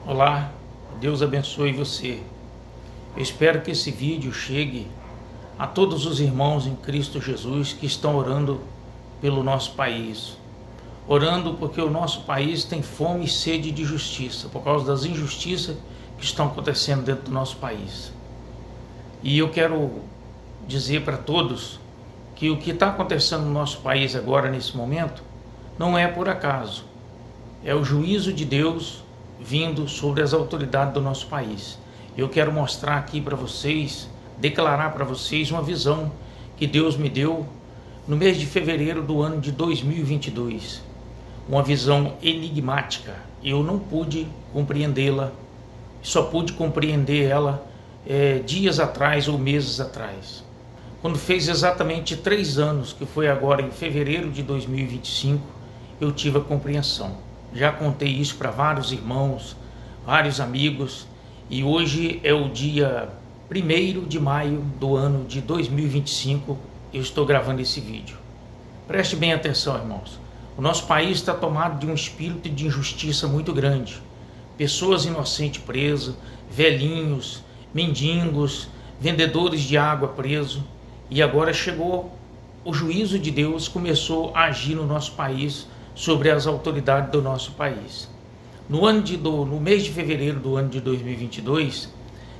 Olá, Deus abençoe você. Eu espero que esse vídeo chegue a todos os irmãos em Cristo Jesus que estão orando pelo nosso país. Orando porque o nosso país tem fome e sede de justiça, por causa das injustiças que estão acontecendo dentro do nosso país. E eu quero dizer para todos que o que está acontecendo no nosso país agora, nesse momento, não é por acaso. É o juízo de Deus vindo sobre as autoridades do nosso país. Eu quero mostrar aqui para vocês, declarar para vocês uma visão que Deus me deu no mês de fevereiro do ano de 2022. Uma visão enigmática. Eu não pude compreendê-la, só pude compreender ela dias atrás ou meses atrás. Quando fez exatamente 3 anos, que foi agora em fevereiro de 2025, eu tive a compreensão. Já contei isso para vários irmãos, vários amigos, e hoje é o dia 1º de maio do ano de 2025, eu estou gravando esse vídeo. Preste bem atenção, irmãos. O nosso país está tomado de um espírito de injustiça muito grande. Pessoas inocentes presas, velhinhos, mendigos, vendedores de água presos, e agora chegou o juízo de Deus, começou a agir no nosso país, sobre as autoridades do nosso país. No mês de fevereiro do ano de 2022,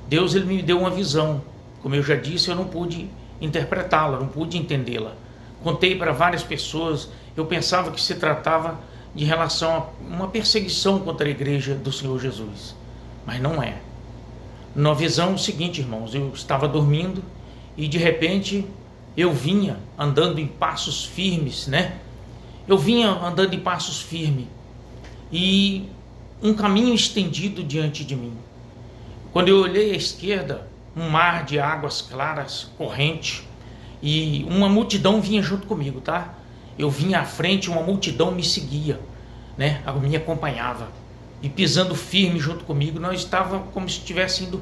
Deus ele me deu uma visão. Como eu já disse, eu não pude interpretá-la, não pude entendê-la. Contei para várias pessoas, eu pensava que se tratava de relação a uma perseguição contra a igreja do Senhor Jesus, mas não é. Na visão seguinte, irmãos, eu estava dormindo e de repente eu vinha andando em passos firmes, Eu vinha andando em passos firmes e um caminho estendido diante de mim. Quando eu olhei à esquerda, um mar de águas claras, corrente, e uma multidão vinha junto comigo, tá? Eu vinha à frente, uma multidão me seguia, Me acompanhava. E pisando firme junto comigo, nós estávamos como se estivesse indo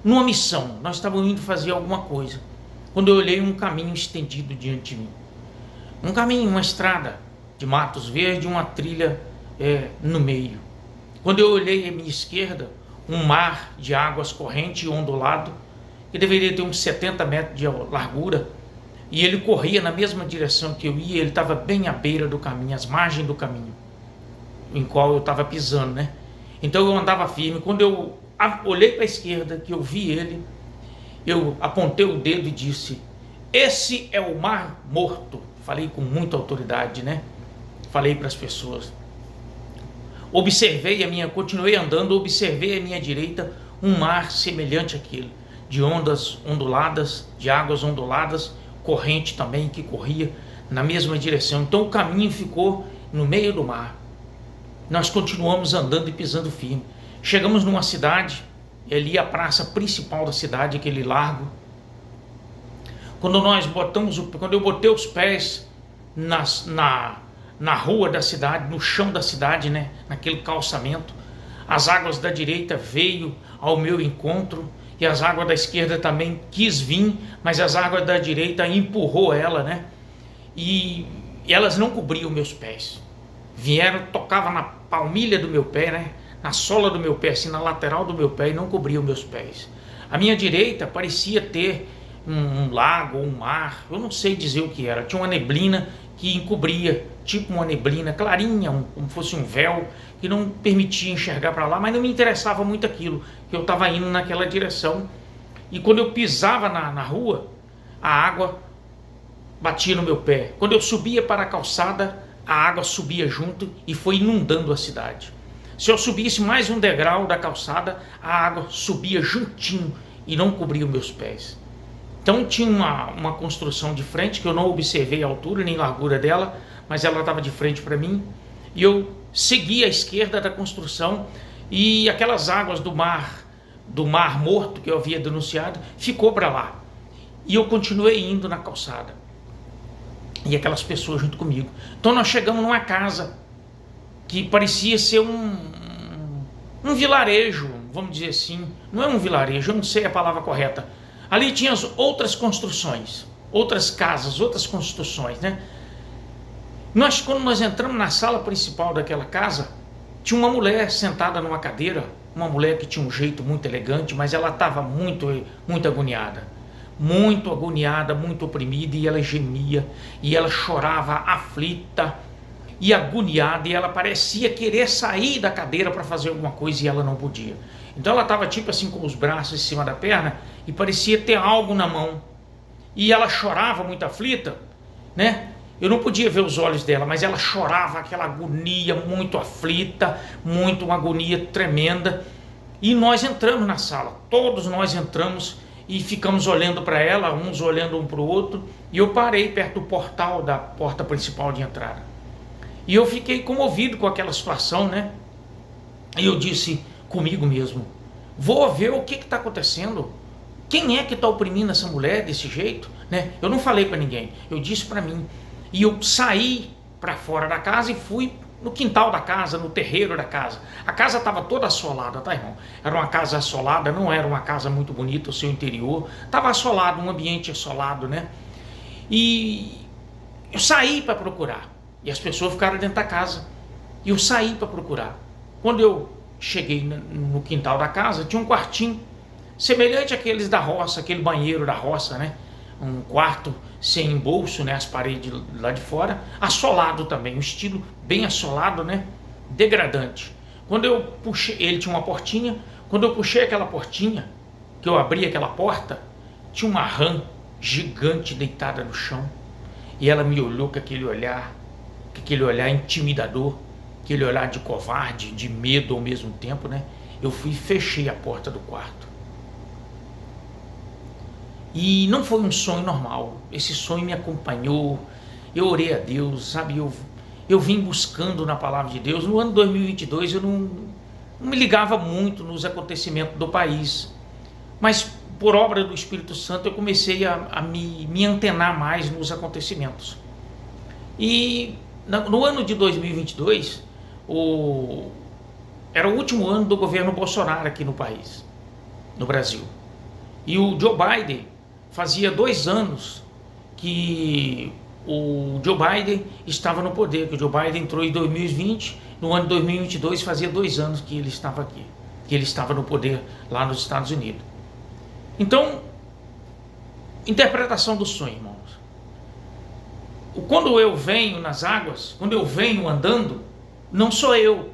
numa missão, nós estávamos indo fazer alguma coisa. Quando eu olhei, um caminho estendido diante de mim. Um caminho, uma estrada de matos verdes, uma trilha no meio. Quando eu olhei à minha esquerda, um mar de águas corrente e ondulado, que deveria ter uns 70 metros de largura, e ele corria na mesma direção que eu ia, ele estava bem à beira do caminho, às margens do caminho, em qual eu estava pisando, Então eu andava firme. Quando eu olhei para a esquerda, que eu vi ele, eu apontei o dedo e disse: esse é o Mar Morto. Falei com muita autoridade, Falei para as pessoas. Continuei andando, observei à minha direita um mar semelhante àquele, de ondas onduladas, de águas onduladas, corrente também que corria na mesma direção. Então o caminho ficou no meio do mar. Nós continuamos andando e pisando firme. Chegamos numa cidade, ali a praça principal da cidade, aquele largo. Quando eu botei os pés na rua da cidade, no chão da cidade, naquele calçamento, as águas da direita veio ao meu encontro e as águas da esquerda também quis vir, mas as águas da direita empurrou ela, e elas não cobriam meus pés. Vieram, tocava na palmilha do meu pé, na sola do meu pé, assim, na lateral do meu pé, e não cobriam meus pés. A minha direita parecia ter um lago, um mar, eu não sei dizer o que era. Tinha uma neblina que encobria, tipo uma neblina clarinha, como fosse um véu, que não permitia enxergar para lá, mas não me interessava muito aquilo, que eu estava indo naquela direção. E quando eu pisava na rua, a água batia no meu pé. Quando eu subia para a calçada, a água subia junto e foi inundando a cidade. Se eu subisse mais um degrau da calçada, a água subia juntinho e não cobria os meus pés. Então tinha uma construção de frente, que eu não observei a altura nem a largura dela, mas ela estava de frente para mim, e eu segui à esquerda da construção, e aquelas águas do mar morto que eu havia denunciado, ficou para lá. E eu continuei indo na calçada, e aquelas pessoas junto comigo. Então nós chegamos numa casa que parecia ser um vilarejo, vamos dizer assim. Não é um vilarejo, eu não sei a palavra correta. Ali tinha as outras construções, outras casas, outras construções, Quando nós entramos na sala principal daquela casa, tinha uma mulher sentada numa cadeira, uma mulher que tinha um jeito muito elegante, mas ela estava muito agoniada. Muito agoniada, muito oprimida, e ela gemia, e ela chorava aflita e agoniada, e ela parecia querer sair da cadeira para fazer alguma coisa e ela não podia. Então ela estava tipo assim com os braços em cima da perna e parecia ter algo na mão. E ela chorava muito aflita, né? Eu não podia ver os olhos dela, mas ela chorava, aquela agonia muito aflita, uma agonia tremenda. E nós entramos na sala, todos nós entramos e ficamos olhando para ela, uns olhando um para o outro, e eu parei perto do portal da porta principal de entrada. E eu fiquei comovido com aquela situação, né? E eu disse comigo mesmo, vou ver o que está acontecendo. Quem é que está oprimindo essa mulher desse jeito, né? Eu não falei para ninguém, eu disse para mim. E eu saí para fora da casa e fui no quintal da casa, no terreiro da casa. A casa estava toda assolada, tá, irmão? Era uma casa assolada, não era uma casa muito bonita, o seu interior. Estava assolado, um ambiente assolado, né? E eu saí para procurar. E as pessoas ficaram dentro da casa. E eu saí para procurar. Quando eu cheguei no quintal da casa, tinha um quartinho, semelhante àqueles da roça, aquele banheiro da roça, né? Um quarto sem bolso, né? As paredes lá de fora, assolado também, um estilo bem assolado, né? Degradante. Quando eu puxei, ele tinha uma portinha, quando eu puxei aquela portinha, que eu abri aquela porta, tinha uma rã gigante deitada no chão, e ela me olhou com aquele olhar intimidador, aquele olhar de covarde, de medo ao mesmo tempo, né? Eu fui e fechei a porta do quarto. E não foi um sonho normal, esse sonho me acompanhou, eu orei a Deus, sabe, eu vim buscando na palavra de Deus. No ano 2022 eu não me ligava muito nos acontecimentos do país, mas por obra do Espírito Santo eu comecei a me antenar mais nos acontecimentos. E no ano de 2022, era o último ano do governo Bolsonaro aqui no país, no Brasil. E o Joe Biden, fazia 2 anos que o Joe Biden estava no poder, que o Joe Biden entrou em 2020, no ano de 2022 fazia 2 anos que ele estava aqui, que ele estava no poder lá nos Estados Unidos. Então, interpretação do sonho, irmãos. Quando eu venho nas águas, quando eu venho andando, não sou eu.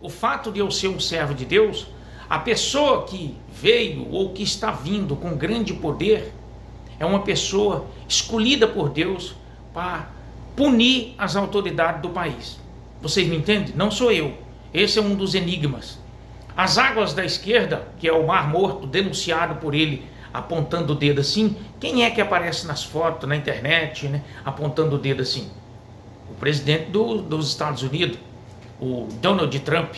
O fato de eu ser um servo de Deus, a pessoa que veio ou que está vindo com grande poder, é uma pessoa escolhida por Deus para punir as autoridades do país. Vocês me entendem? Não sou eu. Esse é um dos enigmas. As águas da esquerda, que é o Mar Morto, denunciado por ele, apontando o dedo assim, quem é que aparece nas fotos, na internet, né, apontando o dedo assim? O presidente dos Estados Unidos, o Donald Trump.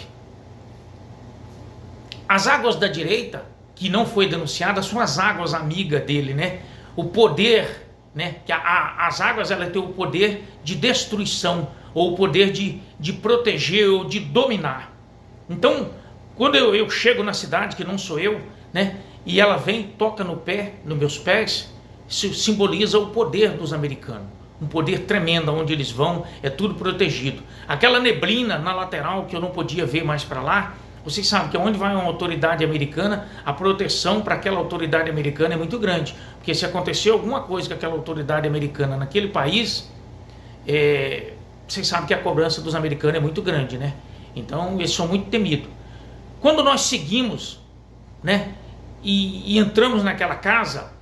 As águas da direita, que não foi denunciada, são as águas amigas dele, né? O poder, né? Que as águas, ela tem o poder de destruição, ou o poder de proteger ou de dominar. Então, quando eu chego na cidade, que não sou eu, né? E ela vem, toca no pé, nos meus pés, simboliza o poder dos americanos. Um poder tremendo, onde eles vão, é tudo protegido. Aquela neblina na lateral, que eu não podia ver mais para lá, vocês sabem que onde vai uma autoridade americana, a proteção para aquela autoridade americana é muito grande. Porque se acontecer alguma coisa com aquela autoridade americana naquele país, vocês sabem que a cobrança dos americanos é muito grande, né? Então eles são muito temidos. Quando nós seguimos, né, e entramos naquela casa,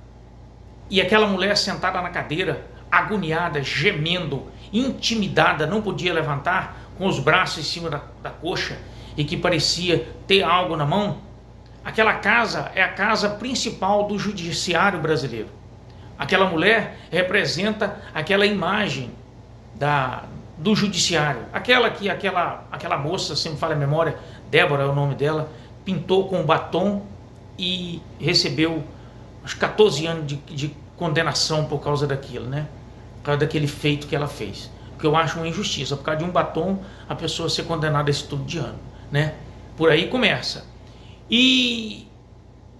e aquela mulher sentada na cadeira, agoniada, gemendo, intimidada, não podia levantar, com os braços em cima da coxa, e que parecia ter algo na mão, aquela casa é a casa principal do judiciário brasileiro. Aquela mulher representa aquela imagem do judiciário. Aquela moça, se me falha a memória, Débora é o nome dela, pintou com batom e recebeu uns 14 anos de condenação por causa daquilo, né? Por causa daquele feito que ela fez. O que eu acho uma injustiça, por causa de um batom, a pessoa ser condenada a esse tudo de ano, né? Por aí começa. E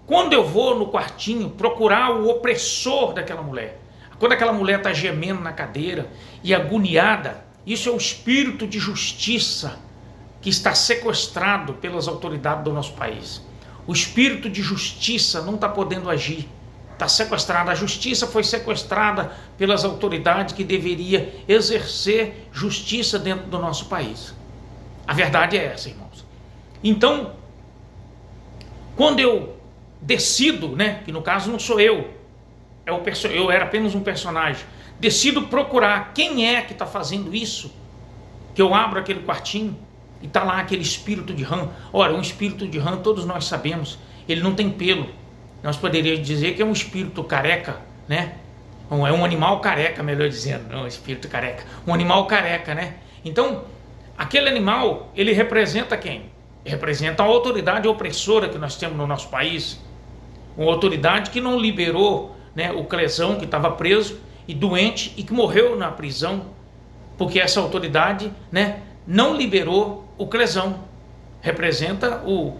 quando eu vou no quartinho procurar o opressor daquela mulher, quando aquela mulher está gemendo na cadeira e agoniada, isso é o espírito de justiça que está sequestrado pelas autoridades do nosso país. O espírito de justiça não está podendo agir. Está sequestrada. A justiça foi sequestrada pelas autoridades que deveria exercer justiça dentro do nosso país. A verdade é essa, irmãos. Então, quando eu decido, né, que no caso não sou eu era apenas um personagem, decido procurar quem é que está fazendo isso, que eu abro aquele quartinho e está lá aquele espírito de rã. Ora, um espírito de rã, todos nós sabemos, ele não tem pelo. Nós poderíamos dizer que é um espírito careca, né? É um animal careca, melhor dizendo, não, espírito careca. Um animal careca, né? Então, aquele animal, ele representa quem? Representa a autoridade opressora que nós temos no nosso país. Uma autoridade que não liberou, né, o Clesão, que estava preso e doente e que morreu na prisão, porque essa autoridade, né, não liberou o Clesão. Representa o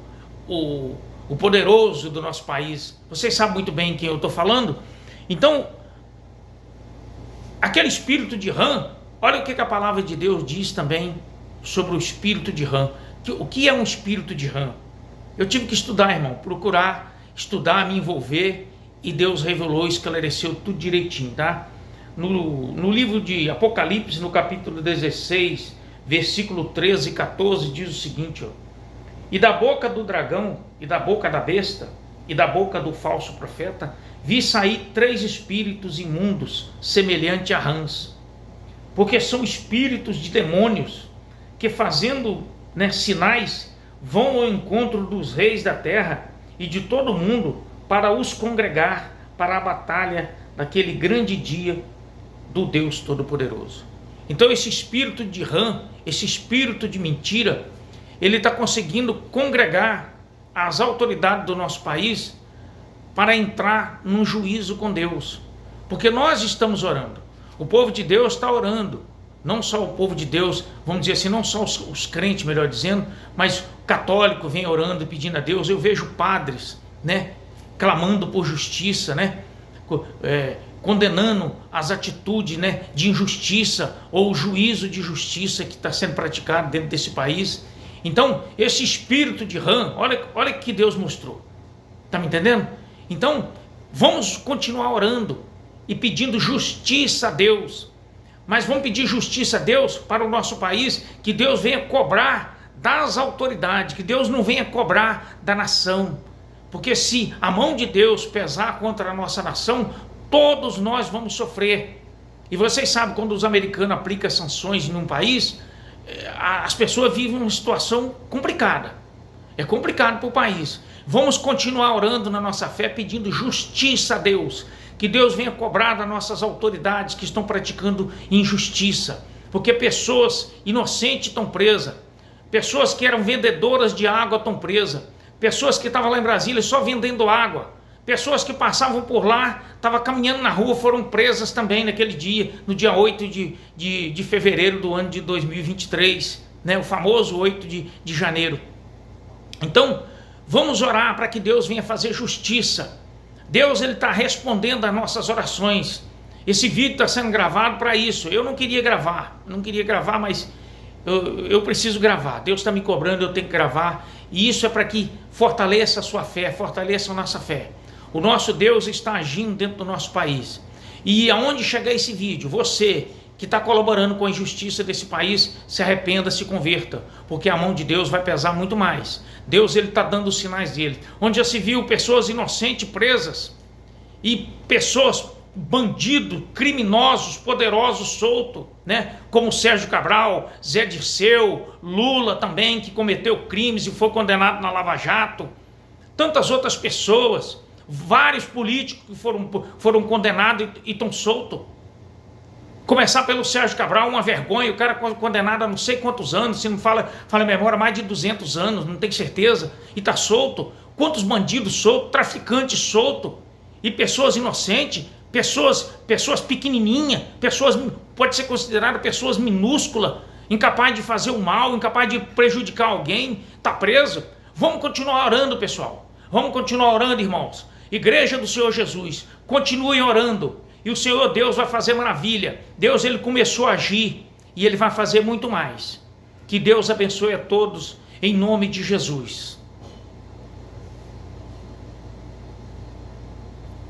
poderoso do nosso país. Vocês sabem muito bem quem eu estou falando. Então, aquele espírito de rã, olha o que a palavra de Deus diz também sobre o espírito de rã. O que é um espírito de rã? Eu tive que estudar, irmão, procurar estudar, me envolver, e Deus revelou, esclareceu tudo direitinho, tá? No livro de Apocalipse, no capítulo 16, versículo 13 e 14, diz o seguinte, ó: e da boca do dragão, e da boca da besta, e da boca do falso profeta, vi sair 3 espíritos imundos, semelhante a rãs, porque são espíritos de demônios, que fazendo, né, sinais, vão ao encontro dos reis da terra e de todo mundo, para os congregar para a batalha naquele grande dia do Deus Todo-Poderoso. Então esse espírito de rã, esse espírito de mentira, ele está conseguindo congregar as autoridades do nosso país para entrar num juízo com Deus. Porque nós estamos orando. O povo de Deus está orando. Não só o povo de Deus, vamos dizer assim, não só os crentes, melhor dizendo, mas o católico vem orando e pedindo a Deus. Eu vejo padres, né, clamando por justiça, né, condenando as atitudes, né, de injustiça ou o juízo de justiça que está sendo praticado dentro desse país. Então, esse espírito de rã, olha o que Deus mostrou. Está me entendendo? Então, vamos continuar orando e pedindo justiça a Deus. Mas vamos pedir justiça a Deus para o nosso país, que Deus venha cobrar das autoridades, que Deus não venha cobrar da nação. Porque se a mão de Deus pesar contra a nossa nação, todos nós vamos sofrer. E vocês sabem, quando os americanos aplicam sanções em um país, as pessoas vivem uma situação complicada. É complicado para o país. Vamos continuar orando na nossa fé, pedindo justiça a Deus. Que Deus venha cobrar das nossas autoridades que estão praticando injustiça. Porque pessoas inocentes estão presas. Pessoas que eram vendedoras de água estão presas. Pessoas que estavam lá em Brasília só vendendo água. Pessoas que passavam por lá, estavam caminhando na rua, foram presas também naquele dia, no dia 8 de fevereiro do ano de 2023, né? O famoso 8 de janeiro. Então, vamos orar para que Deus venha fazer justiça. Deus, ele está respondendo às nossas orações. Esse vídeo está sendo gravado para isso. Eu não queria gravar, mas eu preciso gravar. Deus está me cobrando, eu tenho que gravar. E isso é para que fortaleça a sua fé, fortaleça a nossa fé. O nosso Deus está agindo dentro do nosso país. E aonde chegar esse vídeo, você que está colaborando com a injustiça desse país, se arrependa, se converta, porque a mão de Deus vai pesar muito mais. Deus, ele está dando os sinais dele. Onde já se viu pessoas inocentes presas e pessoas, bandidos, criminosos, poderosos, soltos, né? Como Sérgio Cabral, Zé Dirceu, Lula também, que cometeu crimes e foi condenado na Lava Jato. Tantas outras pessoas, vários políticos que foram condenados e estão soltos. Começar pelo Sérgio Cabral, uma vergonha, o cara condenado a não sei quantos anos, se não fala a memória, mais de 200 anos, não tem certeza, e está solto. Quantos bandidos soltos, traficantes soltos, e pessoas inocentes, pessoas pequenininhas, pode ser considerada pessoas minúsculas, incapazes de fazer o mal, incapazes de prejudicar alguém, está preso. Vamos continuar orando, pessoal. Vamos continuar orando, irmãos. Igreja do Senhor Jesus, continuem orando. E o Senhor Deus vai fazer maravilha. Deus, ele começou a agir e ele vai fazer muito mais. Que Deus abençoe a todos, em nome de Jesus.